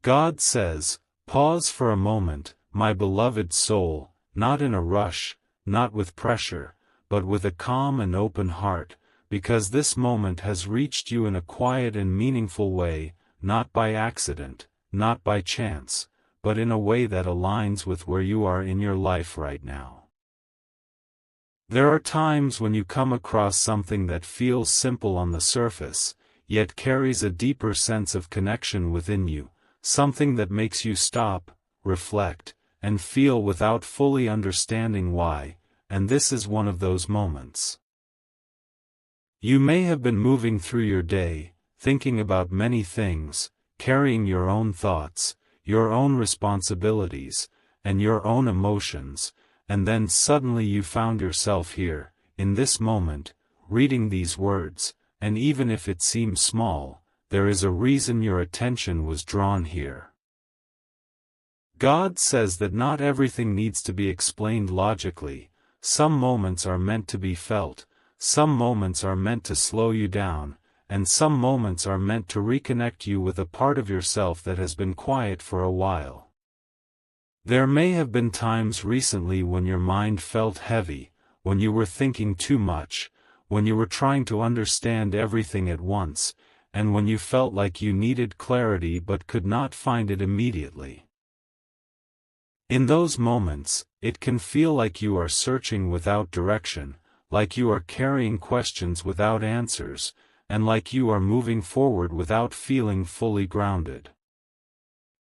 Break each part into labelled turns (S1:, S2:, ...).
S1: God says, pause for a moment, my beloved soul, not in a rush, not with pressure, but with a calm and open heart, because this moment has reached you in a quiet and meaningful way, not by accident, not by chance, but in a way that aligns with where you are in your life right now. There are times when you come across something that feels simple on the surface, yet carries a deeper sense of connection within you, something that makes you stop, reflect, and feel without fully understanding why, and this is one of those moments. You may have been moving through your day, thinking about many things, carrying your own thoughts, your own responsibilities, and your own emotions, and then suddenly you found yourself here, in this moment, reading these words, and even if it seems small, there is a reason your attention was drawn here. God says that not everything needs to be explained logically. Some moments are meant to be felt, some moments are meant to slow you down, and some moments are meant to reconnect you with a part of yourself that has been quiet for a while. There may have been times recently when your mind felt heavy, when you were thinking too much, when you were trying to understand everything at once, and when you felt like you needed clarity but could not find it immediately. In those moments, it can feel like you are searching without direction, like you are carrying questions without answers, and like you are moving forward without feeling fully grounded.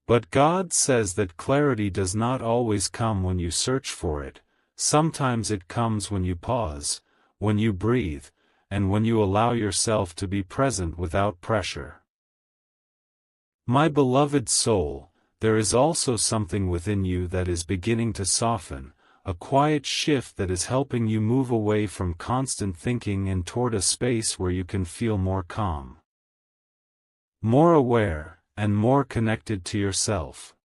S1: But God says that clarity does not always come when you search for it. Sometimes it comes when you pause, when you breathe, and when you allow yourself to be present without pressure. My beloved soul, there is also something within you that is beginning to soften, a quiet shift that is helping you move away from constant thinking and toward a space where you can feel more calm, more aware, and more connected to yourself.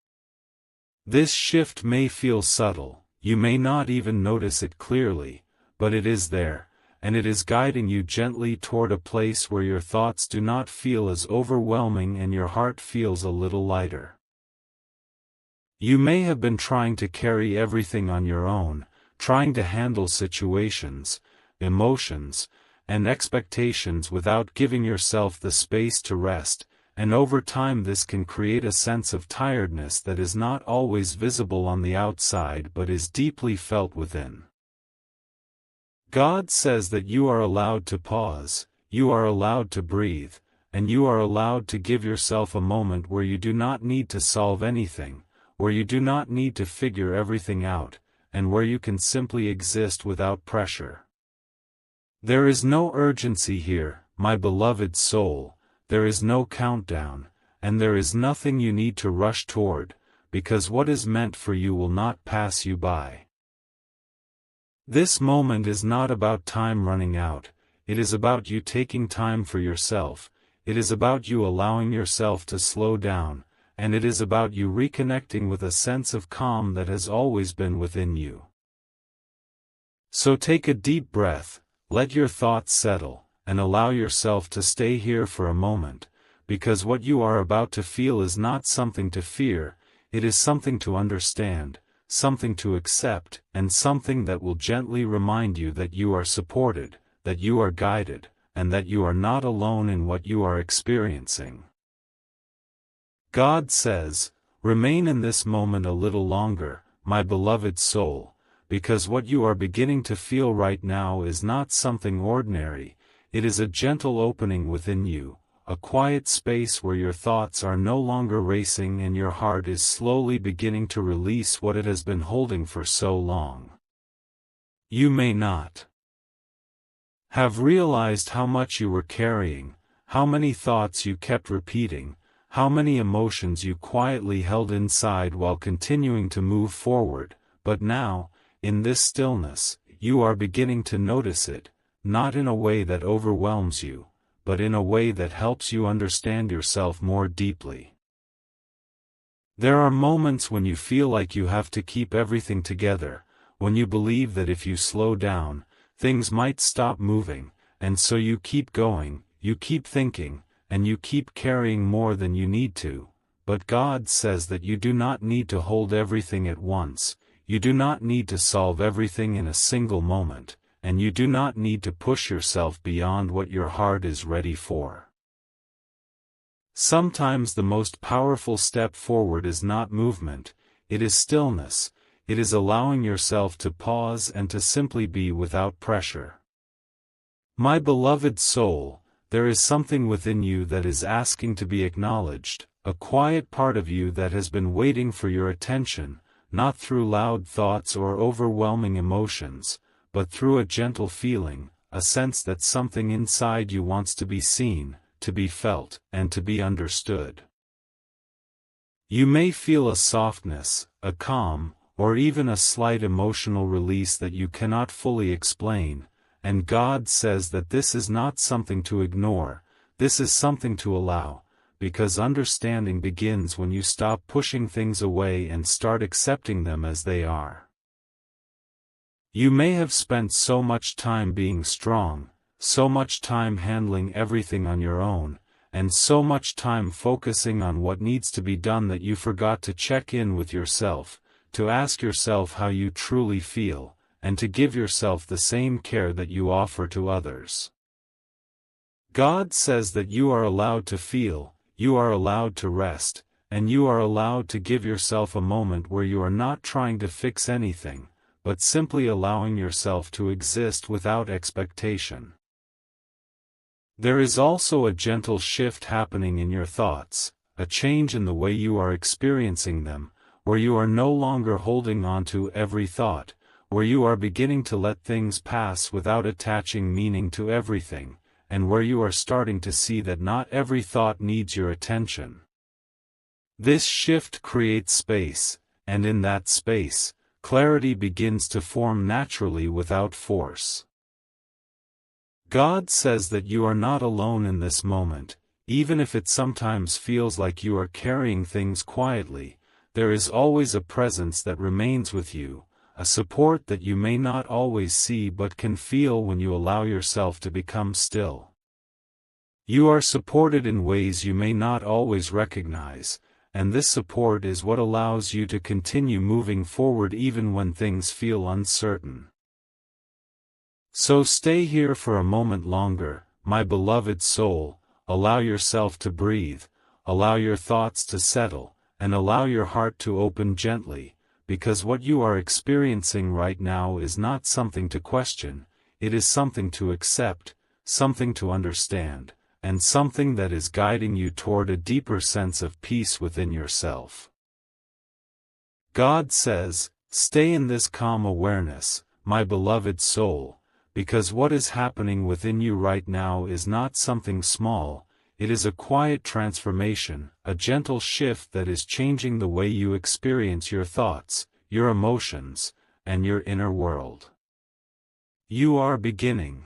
S1: This shift may feel subtle, you may not even notice it clearly, but it is there, and it is guiding you gently toward a place where your thoughts do not feel as overwhelming and your heart feels a little lighter. You may have been trying to carry everything on your own, trying to handle situations, emotions, and expectations without giving yourself the space to rest, and over time this can create a sense of tiredness that is not always visible on the outside but is deeply felt within. God says that you are allowed to pause, you are allowed to breathe, and you are allowed to give yourself a moment where you do not need to solve anything, where you do not need to figure everything out, and where you can simply exist without pressure. There is no urgency here, my beloved soul. There is no countdown, and there is nothing you need to rush toward, because what is meant for you will not pass you by. This moment is not about time running out, it is about you taking time for yourself, it is about you allowing yourself to slow down, and it is about you reconnecting with a sense of calm that has always been within you. So take a deep breath, let your thoughts settle, and allow yourself to stay here for a moment, because what you are about to feel is not something to fear, it is something to understand, something to accept, and something that will gently remind you that you are supported, that you are guided, and that you are not alone in what you are experiencing. God says, remain in this moment a little longer, my beloved soul, because what you are beginning to feel right now is not something ordinary. It is a gentle opening within you, a quiet space where your thoughts are no longer racing and your heart is slowly beginning to release what it has been holding for so long. You may not have realized how much you were carrying, how many thoughts you kept repeating, how many emotions you quietly held inside while continuing to move forward, but now, in this stillness, you are beginning to notice it. Not in a way that overwhelms you, but in a way that helps you understand yourself more deeply. There are moments when you feel like you have to keep everything together, when you believe that if you slow down, things might stop moving, and so you keep going, you keep thinking, and you keep carrying more than you need to. but God says that you do not need to hold everything at once, you do not need to solve everything in a single moment, and you do not need to push yourself beyond what your heart is ready for. Sometimes the most powerful step forward is not movement, it is stillness, it is allowing yourself to pause and to simply be without pressure. My beloved soul, there is something within you that is asking to be acknowledged, a quiet part of you that has been waiting for your attention, not through loud thoughts or overwhelming emotions, but through a gentle feeling, a sense that something inside you wants to be seen, to be felt, and to be understood. You may feel a softness, a calm, or even a slight emotional release that you cannot fully explain, and God says that this is not something to ignore, this is something to allow, because understanding begins when you stop pushing things away and start accepting them as they are. You may have spent so much time being strong, so much time handling everything on your own, and so much time focusing on what needs to be done that you forgot to check in with yourself, to ask yourself how you truly feel, and to give yourself the same care that you offer to others. God says that you are allowed to feel, you are allowed to rest, and you are allowed to give yourself a moment where you are not trying to fix anything, but simply allowing yourself to exist without expectation. There is also a gentle shift happening in your thoughts, a change in the way you are experiencing them, where you are no longer holding on to every thought, where you are beginning to let things pass without attaching meaning to everything, and where you are starting to see that not every thought needs your attention. This shift creates space, and in that space, clarity begins to form naturally without force. God says that you are not alone in this moment, even if it sometimes feels like you are carrying things quietly, there is always a presence that remains with you, a support that you may not always see but can feel when you allow yourself to become still. You are supported in ways you may not always recognize, and this support is what allows you to continue moving forward even when things feel uncertain. So stay here for a moment longer, my beloved soul, allow yourself to breathe, allow your thoughts to settle, and allow your heart to open gently, because what you are experiencing right now is not something to question, it is something to accept, something to understand, and something that is guiding you toward a deeper sense of peace within yourself. God says, stay in this calm awareness, my beloved soul, because what is happening within you right now is not something small, it is a quiet transformation, a gentle shift that is changing the way you experience your thoughts, your emotions, and your inner world. You are beginning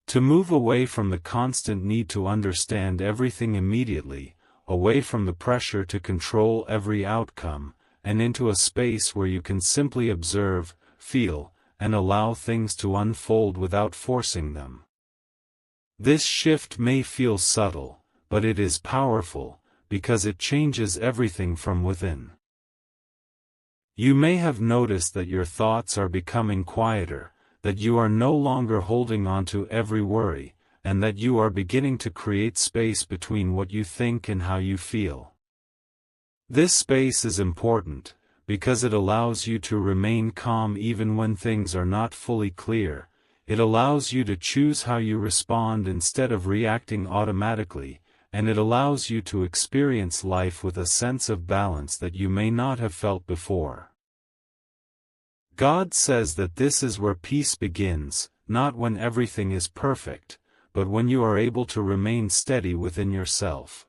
S1: to move away from the constant need to understand everything immediately, away from the pressure to control every outcome, and into a space where you can simply observe, feel, and allow things to unfold without forcing them. This shift may feel subtle, but it is powerful, because it changes everything from within. You may have noticed that your thoughts are becoming quieter, that you are no longer holding on to every worry, and that you are beginning to create space between what you think and how you feel. This space is important, because it allows you to remain calm even when things are not fully clear. It allows you to choose how you respond instead of reacting automatically, and it allows you to experience life with a sense of balance that you may not have felt before. God says that this is where peace begins, not when everything is perfect, but when you are able to remain steady within yourself.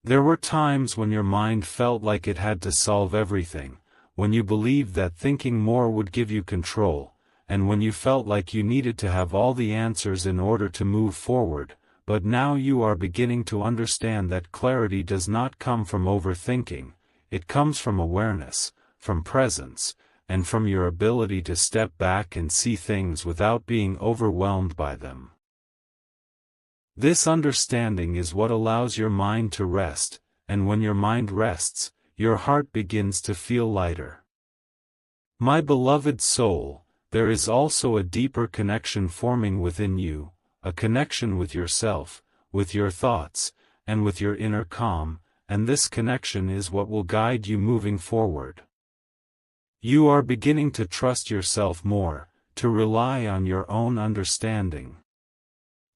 S1: There were times when your mind felt like it had to solve everything, when you believed that thinking more would give you control, and when you felt like you needed to have all the answers in order to move forward, but now you are beginning to understand that clarity does not come from overthinking, it comes from awareness, from presence, and from your ability to step back and see things without being overwhelmed by them. This understanding is what allows your mind to rest, and when your mind rests, your heart begins to feel lighter. My beloved soul, there is also a deeper connection forming within you, a connection with yourself, with your thoughts, and with your inner calm, and this connection is what will guide you moving forward. You are beginning to trust yourself more, to rely on your own understanding,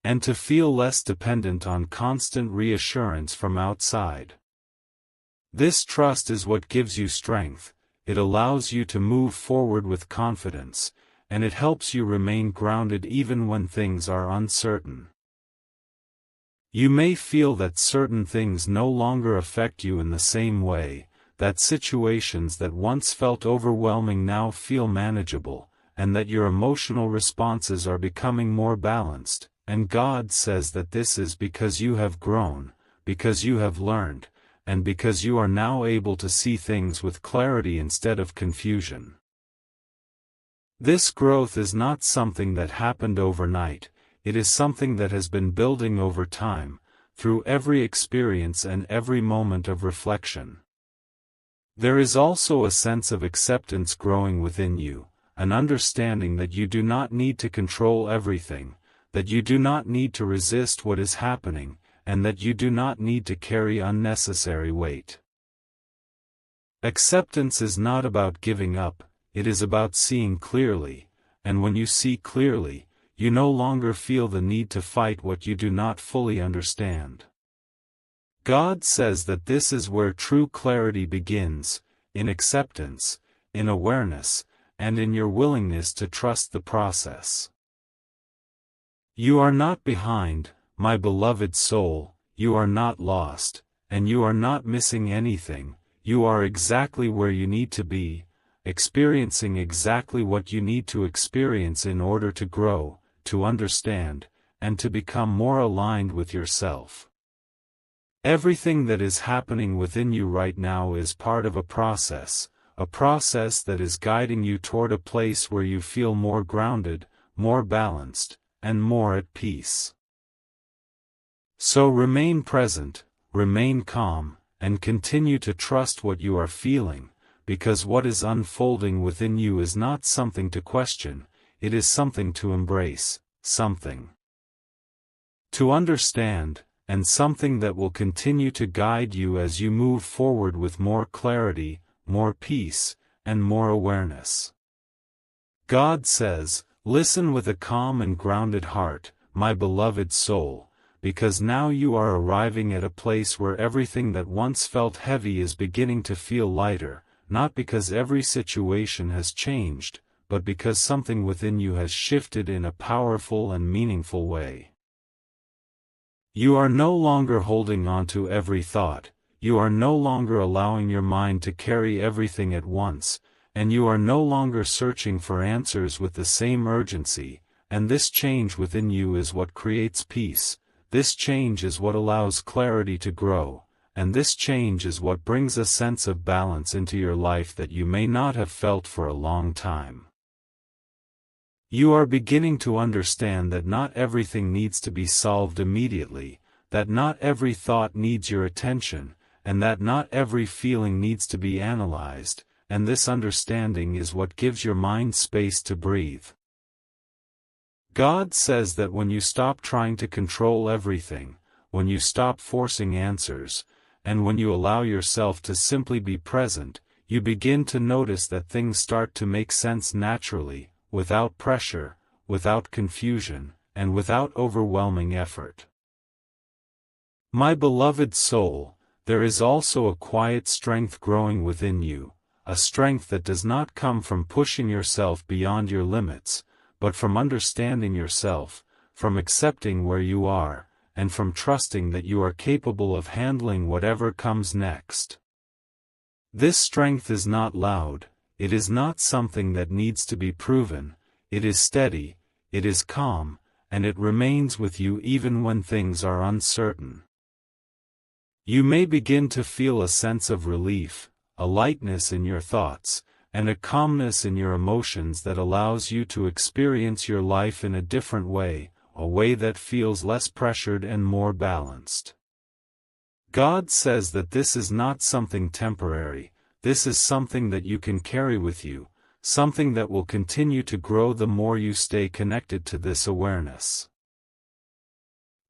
S1: and to feel less dependent on constant reassurance from outside. This trust is what gives you strength, it allows you to move forward with confidence, and it helps you remain grounded even when things are uncertain. You may feel that certain things no longer affect you in the same way, that situations that once felt overwhelming now feel manageable, and that your emotional responses are becoming more balanced, and God says that this is because you have grown, because you have learned, and because you are now able to see things with clarity instead of confusion. This growth is not something that happened overnight, it is something that has been building over time, through every experience and every moment of reflection. There is also a sense of acceptance growing within you, an understanding that you do not need to control everything, that you do not need to resist what is happening, and that you do not need to carry unnecessary weight. Acceptance is not about giving up, it is about seeing clearly, and when you see clearly, you no longer feel the need to fight what you do not fully understand. God says that this is where true clarity begins, in acceptance, in awareness, and in your willingness to trust the process. You are not behind, my beloved soul, you are not lost, and you are not missing anything, you are exactly where you need to be, experiencing exactly what you need to experience in order to grow, to understand, and to become more aligned with yourself. Everything that is happening within you right now is part of a process that is guiding you toward a place where you feel more grounded, more balanced, and more at peace. So remain present, remain calm, and continue to trust what you are feeling, because what is unfolding within you is not something to question, it is something to embrace, something to understand, and something that will continue to guide you as you move forward with more clarity, more peace, and more awareness. God says, listen with a calm and grounded heart, my beloved soul, because now you are arriving at a place where everything that once felt heavy is beginning to feel lighter, not because every situation has changed, but because something within you has shifted in a powerful and meaningful way. You are no longer holding on to every thought, you are no longer allowing your mind to carry everything at once, and you are no longer searching for answers with the same urgency, and this change within you is what creates peace, this change is what allows clarity to grow, and this change is what brings a sense of balance into your life that you may not have felt for a long time. You are beginning to understand that not everything needs to be solved immediately, that not every thought needs your attention, and that not every feeling needs to be analyzed, and this understanding is what gives your mind space to breathe. God says that when you stop trying to control everything, when you stop forcing answers, and when you allow yourself to simply be present, you begin to notice that things start to make sense naturally, without pressure, without confusion, and without overwhelming effort. My beloved soul, there is also a quiet strength growing within you, a strength that does not come from pushing yourself beyond your limits, but from understanding yourself, from accepting where you are, and from trusting that you are capable of handling whatever comes next. This strength is not loud, it is not something that needs to be proven, it is steady, it is calm, and it remains with you even when things are uncertain. You may begin to feel a sense of relief, a lightness in your thoughts, and a calmness in your emotions that allows you to experience your life in a different way, a way that feels less pressured and more balanced. God says that this is not something temporary, this is something that you can carry with you, something that will continue to grow the more you stay connected to this awareness.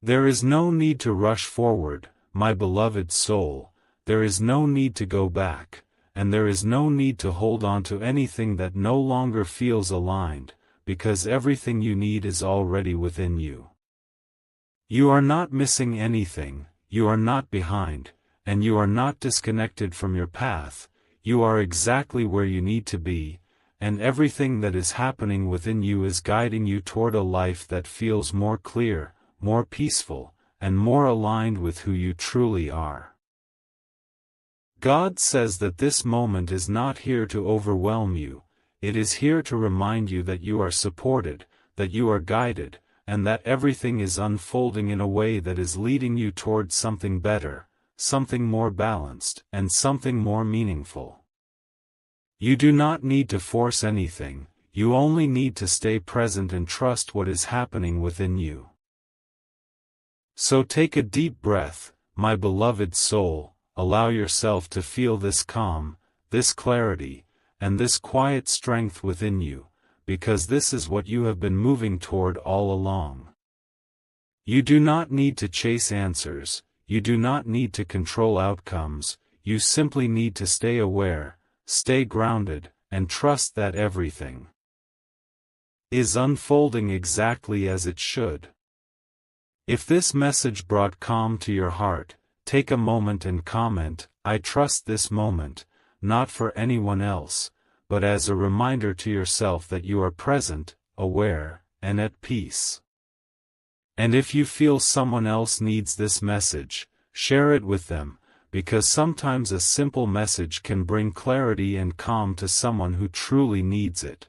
S1: There is no need to rush forward, my beloved soul, there is no need to go back, and there is no need to hold on to anything that no longer feels aligned, because everything you need is already within you. You are not missing anything, you are not behind, and you are not disconnected from your path, you are exactly where you need to be, and everything that is happening within you is guiding you toward a life that feels more clear, more peaceful, and more aligned with who you truly are. God says that this moment is not here to overwhelm you, it is here to remind you that you are supported, that you are guided, and that everything is unfolding in a way that is leading you towards something better, something more balanced, and something more meaningful. You do not need to force anything, you only need to stay present and trust what is happening within you. So take a deep breath, my beloved soul, allow yourself to feel this calm, this clarity, and this quiet strength within you, because this is what you have been moving toward all along. You do not need to chase answers, you do not need to control outcomes, you simply need to stay aware, stay grounded, and trust that everything is unfolding exactly as it should. If this message brought calm to your heart, take a moment and comment, "I trust this moment," not for anyone else, but as a reminder to yourself that you are present, aware, and at peace. And if you feel someone else needs this message, share it with them, because sometimes a simple message can bring clarity and calm to someone who truly needs it.